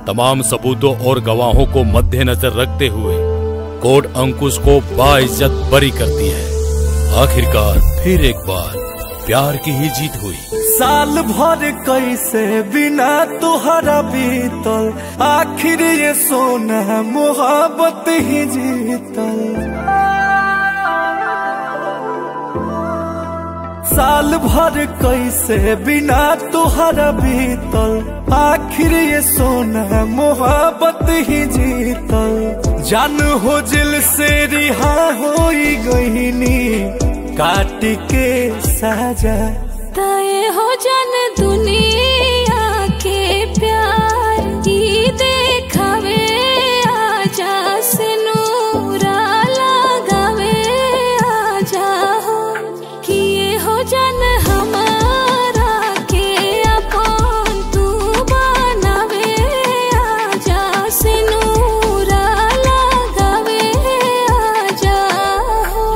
तमाम सबूतों और गवाहों को मद्देनजर रखते हुए कोर्ट अंकुश को बाइज्जत बरी करती है। आखिरकार फिर एक बार प्यार की ही जीत हुई। साल भर कैसे बिना तुहरा बीतल, आखिर ये सोना मोहब्बत ही जीतल। साल भर कैसे बिना तुहरा बीतल, आखिर ये सोना मोहब्बत ही जीतल। जान हो दिल से रिहा हो गईनी, काट के साजा तय हो जन दुनिया के प्यार की देखावे, आजा से नूरा लगावे, आजा हो किए हो जन हमारा के अपन तू बनावे, आजा से नूरा लगावे, आजा हो।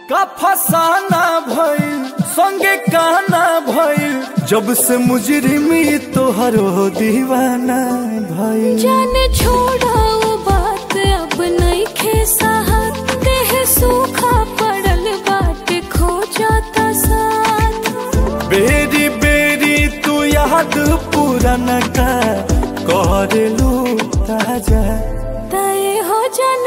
का फसाना भइल संगे कहना भइल, जब से मुजरिमी तोहरो दीवाना भइल। जान छोड़ा वो बात अब नहीं खे साहत, देह सूखा पड़ल बाट खो जाता साथ। बेरी बेरी तू याद पुराना का कर लू ताजा, तय हो जन